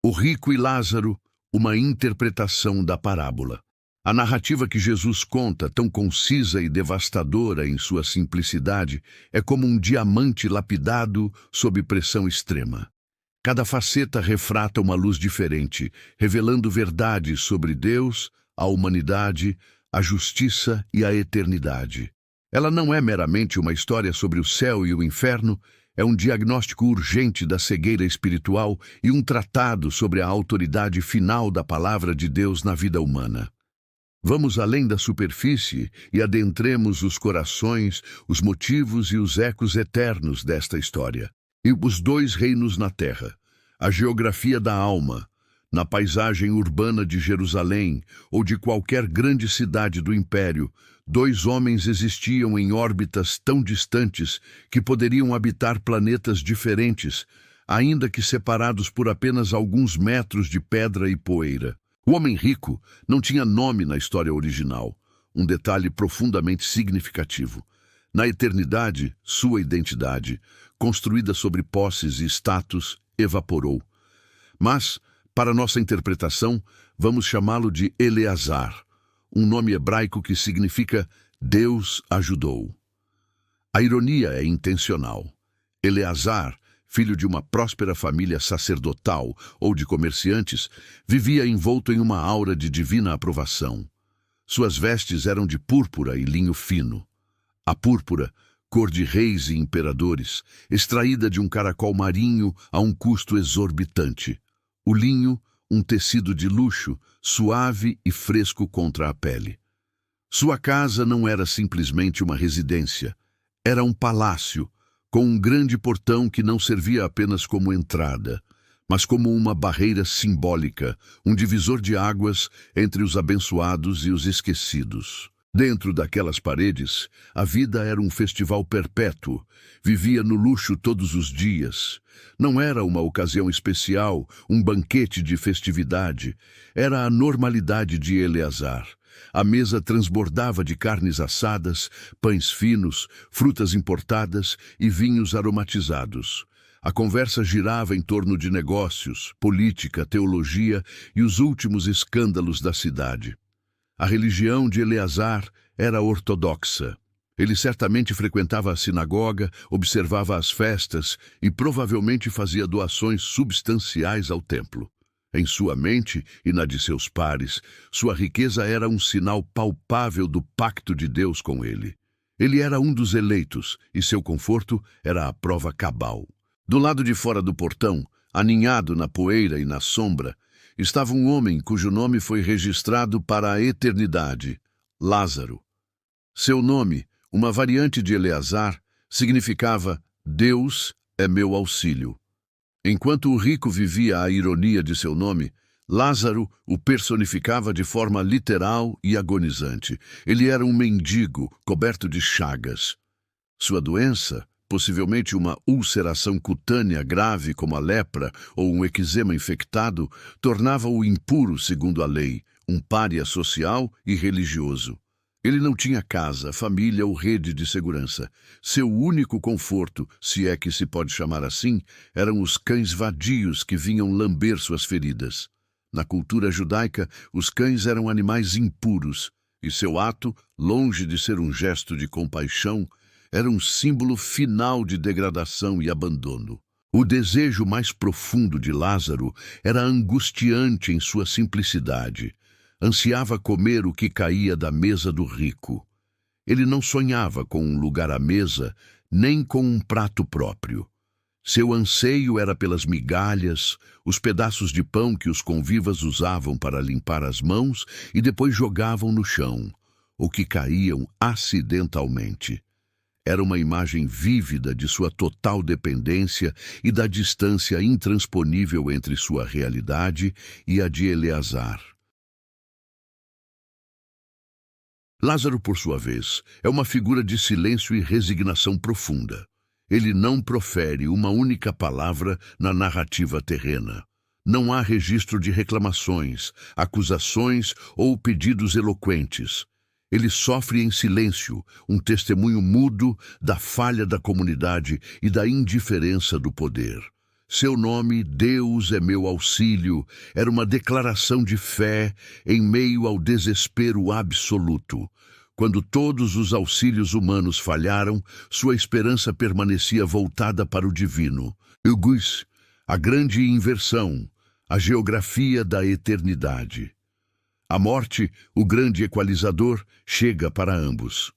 O rico e Lázaro, uma interpretação da parábola. A narrativa que Jesus conta, tão concisa e devastadora em sua simplicidade, é como um diamante lapidado sob pressão extrema. Cada faceta refrata uma luz diferente, revelando verdades sobre Deus, a humanidade, a justiça e a eternidade. Ela não é meramente uma história sobre o céu e o inferno, é um diagnóstico urgente da cegueira espiritual e um tratado sobre a autoridade final da palavra de Deus na vida humana. Vamos além da superfície e adentremos os corações, os motivos e os ecos eternos desta história. E os dois reinos na terra, a geografia da alma, na paisagem urbana de Jerusalém ou de qualquer grande cidade do império, dois homens existiam em órbitas tão distantes que poderiam habitar planetas diferentes, ainda que separados por apenas alguns metros de pedra e poeira. O homem rico não tinha nome na história original, um detalhe profundamente significativo. Na eternidade, sua identidade, construída sobre posses e status, evaporou. Mas, para nossa interpretação, vamos chamá-lo de Eleazar, um nome hebraico que significa Deus ajudou. A ironia é intencional. Eleazar, filho de uma próspera família sacerdotal ou de comerciantes, vivia envolto em uma aura de divina aprovação. Suas vestes eram de púrpura e linho fino. A púrpura, cor de reis e imperadores, extraída de um caracol marinho a um custo exorbitante. O linho, um tecido de luxo, suave e fresco contra a pele. Sua casa não era simplesmente uma residência, era um palácio, com um grande portão que não servia apenas como entrada, mas como uma barreira simbólica, um divisor de águas entre os abençoados e os esquecidos. Dentro daquelas paredes, a vida era um festival perpétuo, vivia no luxo todos os dias. Não era uma ocasião especial, um banquete de festividade, era a normalidade de Eleazar. A mesa transbordava de carnes assadas, pães finos, frutas importadas e vinhos aromatizados. A conversa girava em torno de negócios, política, teologia e os últimos escândalos da cidade. A religião de Eleazar era ortodoxa. Ele certamente frequentava a sinagoga, observava as festas e provavelmente fazia doações substanciais ao templo. Em sua mente e na de seus pares, sua riqueza era um sinal palpável do pacto de Deus com ele. Ele era um dos eleitos e seu conforto era a prova cabal. Do lado de fora do portão, aninhado na poeira e na sombra, estava um homem cujo nome foi registrado para a eternidade, Lázaro. Seu nome, uma variante de Eleazar, significava Deus é meu auxílio. Enquanto o rico vivia a ironia de seu nome, Lázaro o personificava de forma literal e agonizante. Ele era um mendigo, coberto de chagas. Sua doença, possivelmente uma ulceração cutânea grave como a lepra ou um eczema infectado, tornava-o impuro segundo a lei, um pária social e religioso. Ele não tinha casa, família ou rede de segurança. Seu único conforto, se é que se pode chamar assim, eram os cães vadios que vinham lamber suas feridas. Na cultura judaica, os cães eram animais impuros, e seu ato, longe de ser um gesto de compaixão, era um símbolo final de degradação e abandono. O desejo mais profundo de Lázaro era angustiante em sua simplicidade. Ansiava comer o que caía da mesa do rico. Ele não sonhava com um lugar à mesa, nem com um prato próprio. Seu anseio era pelas migalhas, os pedaços de pão que os convivas usavam para limpar as mãos e depois jogavam no chão, ou que caíam acidentalmente. Era uma imagem vívida de sua total dependência e da distância intransponível entre sua realidade e a de Eleazar. Lázaro, por sua vez, é uma figura de silêncio e resignação profunda. Ele não profere uma única palavra na narrativa terrena. Não há registro de reclamações, acusações ou pedidos eloquentes. Ele sofre em silêncio, um testemunho mudo da falha da comunidade e da indiferença do poder. Seu nome, Deus é meu auxílio, era uma declaração de fé em meio ao desespero absoluto. Quando todos os auxílios humanos falharam, sua esperança permanecia voltada para o divino. Hugues, a grande inversão, a geografia da eternidade. A morte, o grande equalizador, chega para ambos.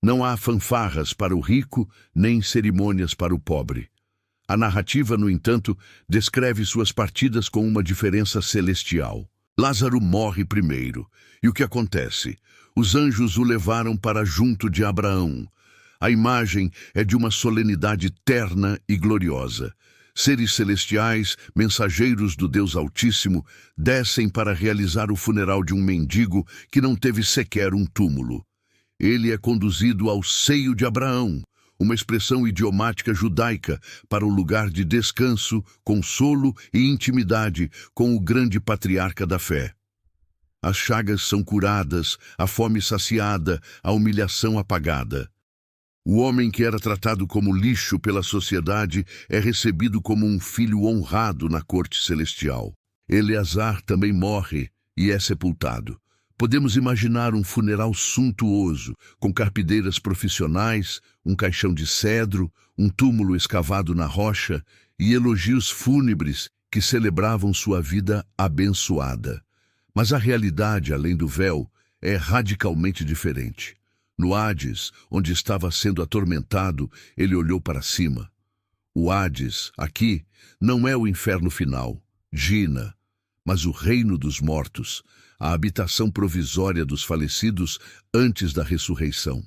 Não há fanfarras para o rico, nem cerimônias para o pobre. A narrativa, no entanto, descreve suas partidas com uma diferença celestial. Lázaro morre primeiro. E o que acontece? Os anjos o levaram para junto de Abraão. A imagem é de uma solenidade terna e gloriosa. Seres celestiais, mensageiros do Deus Altíssimo, descem para realizar o funeral de um mendigo que não teve sequer um túmulo. Ele é conduzido ao seio de Abraão, uma expressão idiomática judaica para o lugar de descanso, consolo e intimidade com o grande patriarca da fé. As chagas são curadas, a fome saciada, a humilhação apagada. O homem que era tratado como lixo pela sociedade é recebido como um filho honrado na corte celestial. Eleazar também morre e é sepultado. Podemos imaginar um funeral suntuoso, com carpideiras profissionais, um caixão de cedro, um túmulo escavado na rocha e elogios fúnebres que celebravam sua vida abençoada. Mas a realidade, além do véu, é radicalmente diferente. No Hades, onde estava sendo atormentado, ele olhou para cima. O Hades, aqui, não é o inferno final, Gina, mas o reino dos mortos, a habitação provisória dos falecidos antes da ressurreição.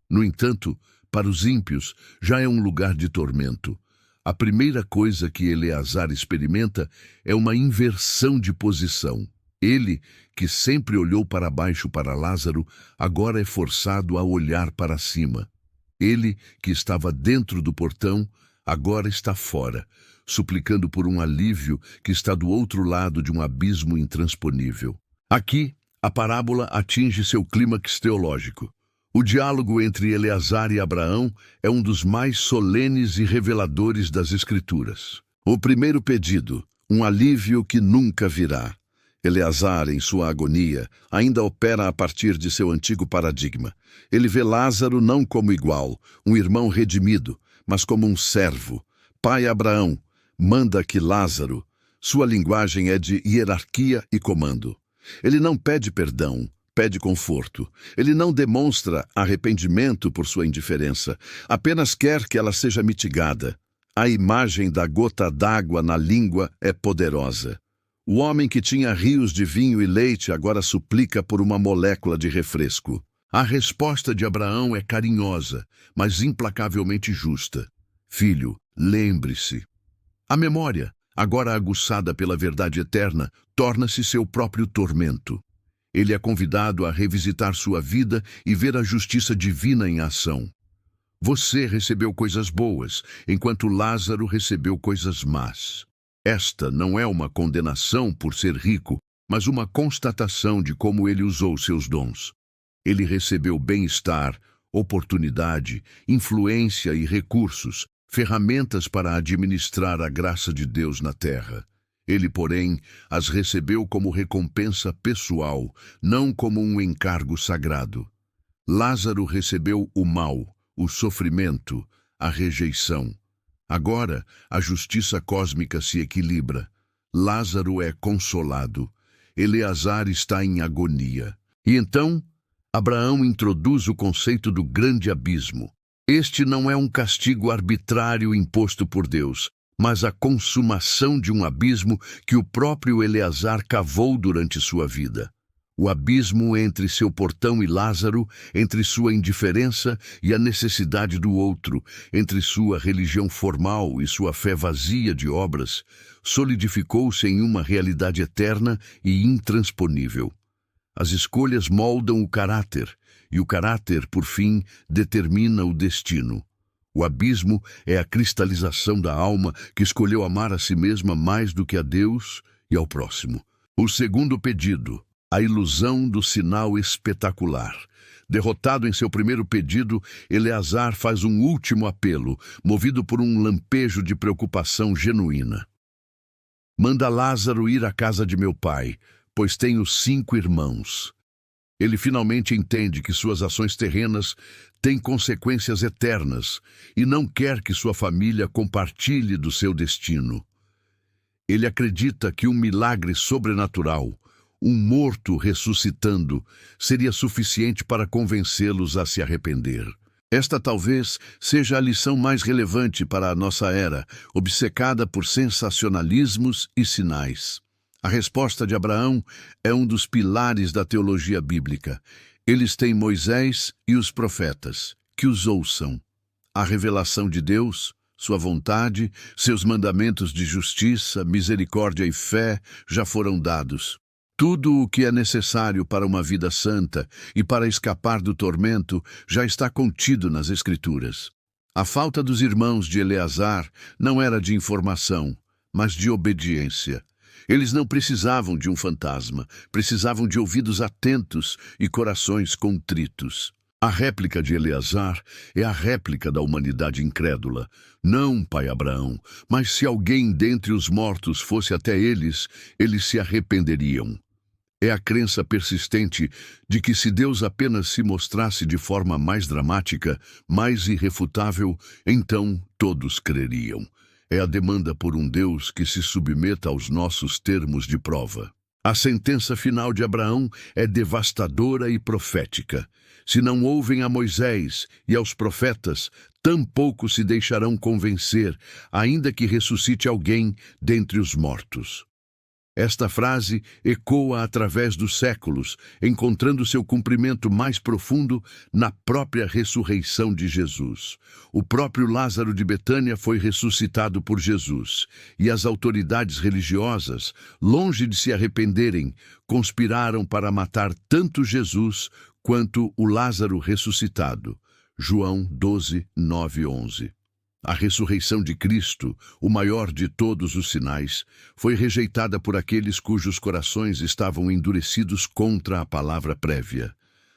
No entanto, para os ímpios, já é um lugar de tormento. A primeira coisa que Eleazar experimenta é uma inversão de posição. Ele, que sempre olhou para baixo para Lázaro, agora é forçado a olhar para cima. Ele, que estava dentro do portão, agora está fora, suplicando por um alívio que está do outro lado de um abismo intransponível. Aqui, a parábola atinge seu clímax teológico. O diálogo entre Eleazar e Abraão é um dos mais solenes e reveladores das Escrituras. O primeiro pedido, um alívio que nunca virá. Eleazar, em sua agonia, ainda opera a partir de seu antigo paradigma. Ele vê Lázaro não como igual, um irmão redimido, mas como um servo. Pai Abraão, manda que Lázaro. Sua linguagem é de hierarquia e comando. Ele não pede perdão, pede conforto. Ele não demonstra arrependimento por sua indiferença, apenas quer que ela seja mitigada. A imagem da gota d'água na língua é poderosa. O homem que tinha rios de vinho e leite agora suplica por uma molécula de refresco. A resposta de Abraão é carinhosa, mas implacavelmente justa. Filho, lembre-se. A memória, agora aguçada pela verdade eterna, torna-se seu próprio tormento. Ele é convidado a revisitar sua vida e ver a justiça divina em ação. Você recebeu coisas boas, enquanto Lázaro recebeu coisas más. Esta não é uma condenação por ser rico, mas uma constatação de como ele usou seus dons. Ele recebeu bem-estar, oportunidade, influência e recursos, ferramentas para administrar a graça de Deus na terra. Ele, porém, as recebeu como recompensa pessoal, não como um encargo sagrado. Lázaro recebeu o mal, o sofrimento, a rejeição. Agora, a justiça cósmica se equilibra. Lázaro é consolado. Eleazar está em agonia. E então, Abraão introduz o conceito do grande abismo. Este não é um castigo arbitrário imposto por Deus, mas a consumação de um abismo que o próprio Eleazar cavou durante sua vida. O abismo entre seu portão e Lázaro, entre sua indiferença e a necessidade do outro, entre sua religião formal e sua fé vazia de obras, solidificou-se em uma realidade eterna e intransponível. As escolhas moldam o caráter, e o caráter, por fim, determina o destino. O abismo é a cristalização da alma que escolheu amar a si mesma mais do que a Deus e ao próximo. O segundo pedido, A ilusão do sinal espetacular. Derrotado em seu primeiro pedido, Eleazar faz um último apelo, movido por um lampejo de preocupação genuína. Manda Lázaro ir à casa de meu pai, pois tenho 5 irmãos. Ele finalmente entende que suas ações terrenas têm consequências eternas e não quer que sua família compartilhe do seu destino. Ele acredita que um milagre sobrenatural, um morto ressuscitando, seria suficiente para convencê-los a se arrepender. Esta talvez seja a lição mais relevante para a nossa era, obcecada por sensacionalismos e sinais. A resposta de Abraão é um dos pilares da teologia bíblica. Eles têm Moisés e os profetas, que os ouçam. A revelação de Deus, sua vontade, seus mandamentos de justiça, misericórdia e fé já foram dados. Tudo o que é necessário para uma vida santa e para escapar do tormento já está contido nas Escrituras. A falta dos irmãos de Eleazar não era de informação, mas de obediência. Eles não precisavam de um fantasma, precisavam de ouvidos atentos e corações contritos. A réplica de Eleazar é a réplica da humanidade incrédula. Não, pai Abraão, mas se alguém dentre os mortos fosse até eles, eles se arrependeriam. É a crença persistente de que se Deus apenas se mostrasse de forma mais dramática, mais irrefutável, então todos creriam. É a demanda por um Deus que se submeta aos nossos termos de prova. A sentença final de Abraão é devastadora e profética. Se não ouvem a Moisés e aos profetas, tampouco se deixarão convencer, ainda que ressuscite alguém dentre os mortos. Esta frase ecoa através dos séculos, encontrando seu cumprimento mais profundo na própria ressurreição de Jesus. O próprio Lázaro de Betânia foi ressuscitado por Jesus, e as autoridades religiosas, longe de se arrependerem, conspiraram para matar tanto Jesus quanto o Lázaro ressuscitado. João 12, 9 e 11. A ressurreição de Cristo, o maior de todos os sinais, foi rejeitada por aqueles cujos corações estavam endurecidos contra a palavra prévia.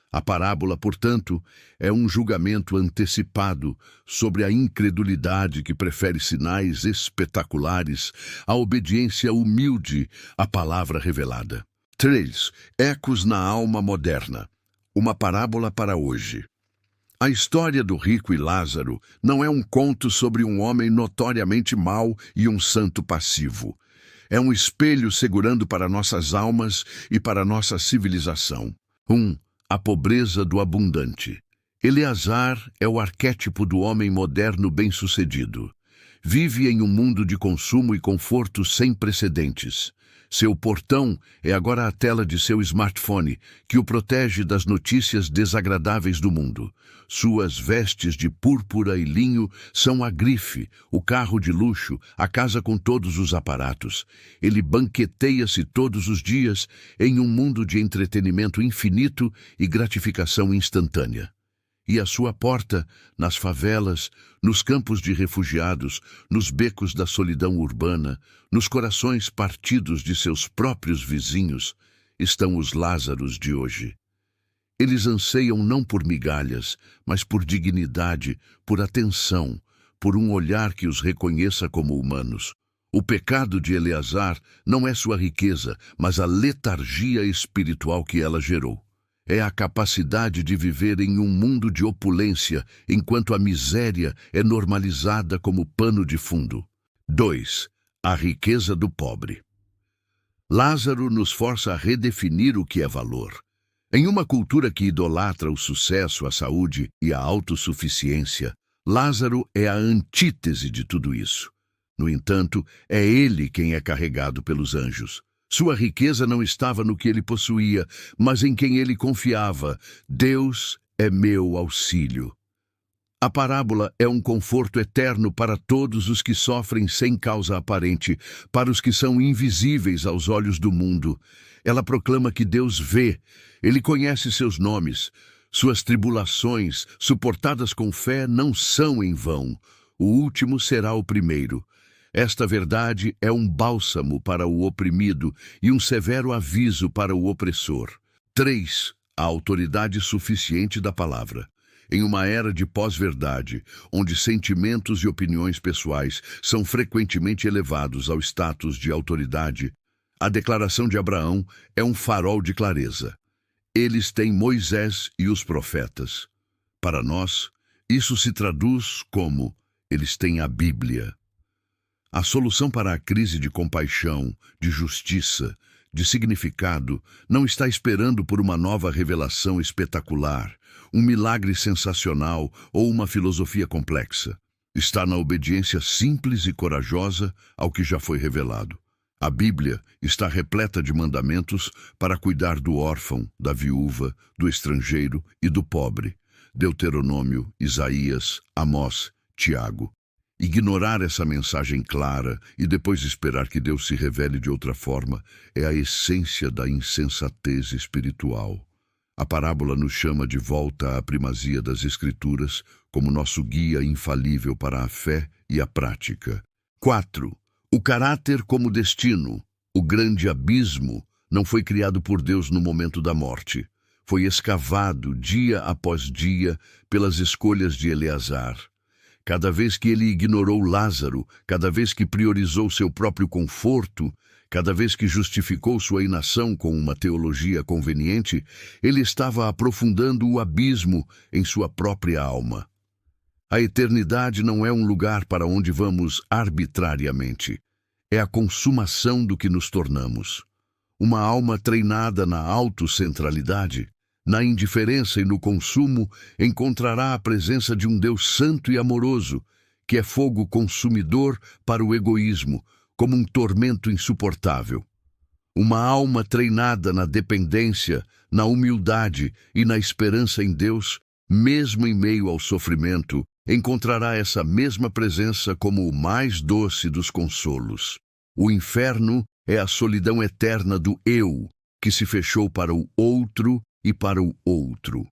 A parábola, portanto, é um julgamento antecipado sobre a incredulidade que prefere sinais espetaculares à obediência humilde à palavra revelada. 3. Ecos na alma moderna. Uma parábola para hoje. A história do rico e Lázaro não é um conto sobre um homem notoriamente mau e um santo passivo. É um espelho segurando para nossas almas e para nossa civilização. 1. A pobreza do abundante. Eleazar é o arquétipo do homem moderno bem-sucedido. Vive em um mundo de consumo e conforto sem precedentes. Seu portão é agora a tela de seu smartphone, que o protege das notícias desagradáveis do mundo. Suas vestes de púrpura e linho são a grife, o carro de luxo, a casa com todos os aparatos. Ele banqueteia-se todos os dias em um mundo de entretenimento infinito e gratificação instantânea. E à sua porta, nas favelas, nos campos de refugiados, nos becos da solidão urbana, nos corações partidos de seus próprios vizinhos, estão os Lázaros de hoje. Eles anseiam não por migalhas, mas por dignidade, por atenção, por um olhar que os reconheça como humanos. O pecado de Eleazar não é sua riqueza, mas a letargia espiritual que ela gerou. É a capacidade de viver em um mundo de opulência, enquanto a miséria é normalizada como pano de fundo. 2. A riqueza do pobre. Lázaro nos força a redefinir o que é valor. Em uma cultura que idolatra o sucesso, a saúde e a autossuficiência, Lázaro é a antítese de tudo isso. No entanto, é ele quem é carregado pelos anjos. Sua riqueza não estava no que ele possuía, mas em quem ele confiava. Deus é meu auxílio. A parábola é um conforto eterno para todos os que sofrem sem causa aparente, para os que são invisíveis aos olhos do mundo. Ela proclama que Deus vê, Ele conhece seus nomes. Suas tribulações, suportadas com fé, não são em vão. O último será o primeiro. Esta verdade é um bálsamo para o oprimido e um severo aviso para o opressor. 3. A autoridade suficiente da palavra. Em uma era de pós-verdade, onde sentimentos e opiniões pessoais são frequentemente elevados ao status de autoridade, a declaração de Abraão é um farol de clareza. Eles têm Moisés e os profetas. Para nós, isso se traduz como: eles têm a Bíblia. A solução para a crise de compaixão, de justiça, de significado, não está esperando por uma nova revelação espetacular, um milagre sensacional ou uma filosofia complexa. Está na obediência simples e corajosa ao que já foi revelado. A Bíblia está repleta de mandamentos para cuidar do órfão, da viúva, do estrangeiro e do pobre. Deuteronômio, Isaías, Amós, Tiago. Ignorar essa mensagem clara e depois esperar que Deus se revele de outra forma é a essência da insensatez espiritual. A parábola nos chama de volta à primazia das Escrituras como nosso guia infalível para a fé e a prática. 4. O caráter como destino. O grande abismo não foi criado por Deus no momento da morte. Foi escavado dia após dia pelas escolhas de Eleazar. Cada vez que ele ignorou Lázaro, cada vez que priorizou seu próprio conforto, cada vez que justificou sua inação com uma teologia conveniente, ele estava aprofundando o abismo em sua própria alma. A eternidade não é um lugar para onde vamos arbitrariamente. É a consumação do que nos tornamos. Uma alma treinada na autocentralidade, na indiferença e no consumo, encontrará a presença de um Deus santo e amoroso, que é fogo consumidor para o egoísmo, como um tormento insuportável. Uma alma treinada na dependência, na humildade e na esperança em Deus, mesmo em meio ao sofrimento, encontrará essa mesma presença como o mais doce dos consolos. O inferno é a solidão eterna do eu, que se fechou para o outro e para o outro.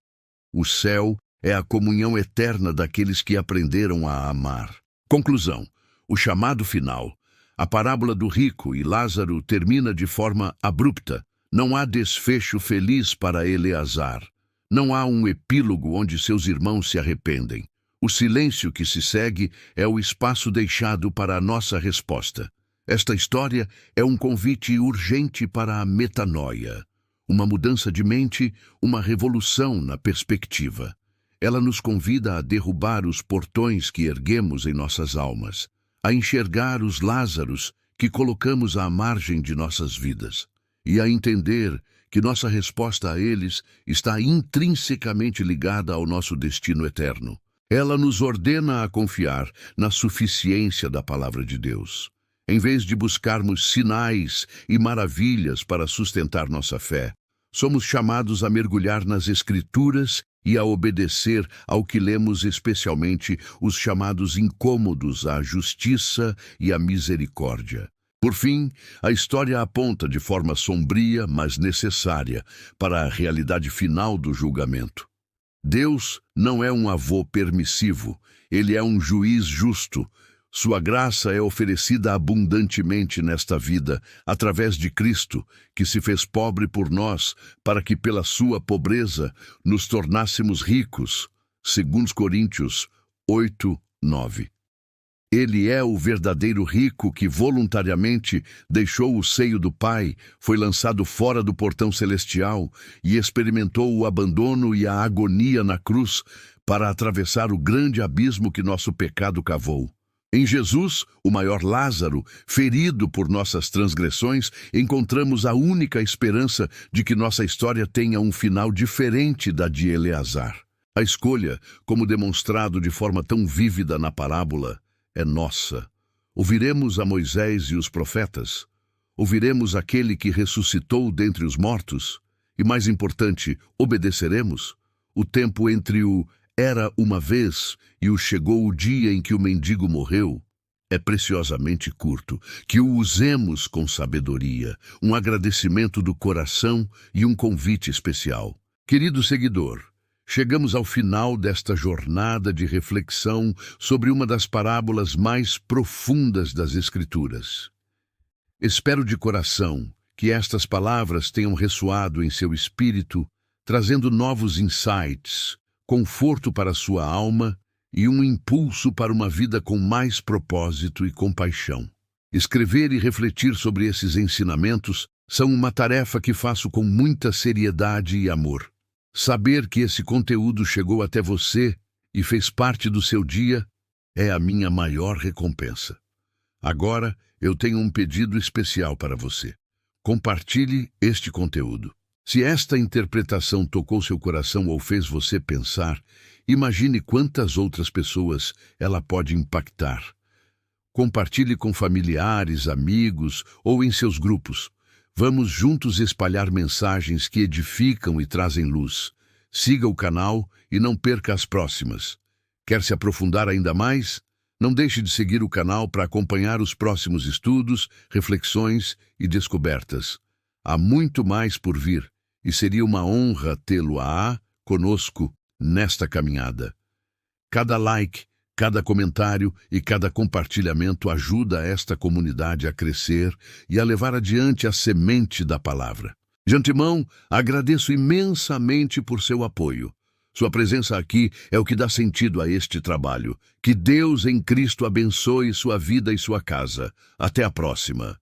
O céu é a comunhão eterna daqueles que aprenderam a amar. Conclusão. O chamado final. A parábola do rico e Lázaro termina de forma abrupta. Não há desfecho feliz para Eleazar. Não há um epílogo onde seus irmãos se arrependem. O silêncio que se segue é o espaço deixado para a nossa resposta. Esta história é um convite urgente para a metanoia, uma mudança de mente, uma revolução na perspectiva. Ela nos convida a derrubar os portões que erguemos em nossas almas, a enxergar os Lázaros que colocamos à margem de nossas vidas e a entender que nossa resposta a eles está intrinsecamente ligada ao nosso destino eterno. Ela nos ordena a confiar na suficiência da palavra de Deus. Em vez de buscarmos sinais e maravilhas para sustentar nossa fé, somos chamados a mergulhar nas Escrituras e a obedecer ao que lemos, especialmente os chamados incômodos à justiça e à misericórdia. Por fim, a história aponta de forma sombria, mas necessária, para a realidade final do julgamento. Deus não é um avô permissivo, ele é um juiz justo. Sua graça é oferecida abundantemente nesta vida, através de Cristo, que se fez pobre por nós, para que pela sua pobreza nos tornássemos ricos. 2 Coríntios 8, 9. Ele é o verdadeiro rico que voluntariamente deixou o seio do Pai, foi lançado fora do portão celestial e experimentou o abandono e a agonia na cruz para atravessar o grande abismo que nosso pecado cavou. Em Jesus, o maior Lázaro, ferido por nossas transgressões, encontramos a única esperança de que nossa história tenha um final diferente da de Eleazar. A escolha, como demonstrado de forma tão vívida na parábola, é nossa. Ouviremos a Moisés e os profetas? Ouviremos aquele que ressuscitou dentre os mortos? E mais importante, obedeceremos? O tempo entre o era uma vez e o chegou o dia em que o mendigo morreu é preciosamente curto. Que o usemos com sabedoria, um agradecimento do coração e um convite especial. Querido seguidor, chegamos ao final desta jornada de reflexão sobre uma das parábolas mais profundas das Escrituras. Espero de coração que estas palavras tenham ressoado em seu espírito, trazendo novos insights, conforto para sua alma e um impulso para uma vida com mais propósito e compaixão. Escrever e refletir sobre esses ensinamentos são uma tarefa que faço com muita seriedade e amor. Saber que esse conteúdo chegou até você e fez parte do seu dia é a minha maior recompensa. Agora, eu tenho um pedido especial para você. Compartilhe este conteúdo. Se esta interpretação tocou seu coração ou fez você pensar, imagine quantas outras pessoas ela pode impactar. Compartilhe com familiares, amigos ou em seus grupos. Vamos juntos espalhar mensagens que edificam e trazem luz. Siga o canal e não perca as próximas. Quer se aprofundar ainda mais? Não deixe de seguir o canal para acompanhar os próximos estudos, reflexões e descobertas. Há muito mais por vir e seria uma honra tê-lo conosco nesta caminhada. Cada like, cada comentário e cada compartilhamento ajuda esta comunidade a crescer e a levar adiante a semente da palavra. De antemão, agradeço imensamente por seu apoio. Sua presença aqui é o que dá sentido a este trabalho. Que Deus em Cristo abençoe sua vida e sua casa. Até a próxima.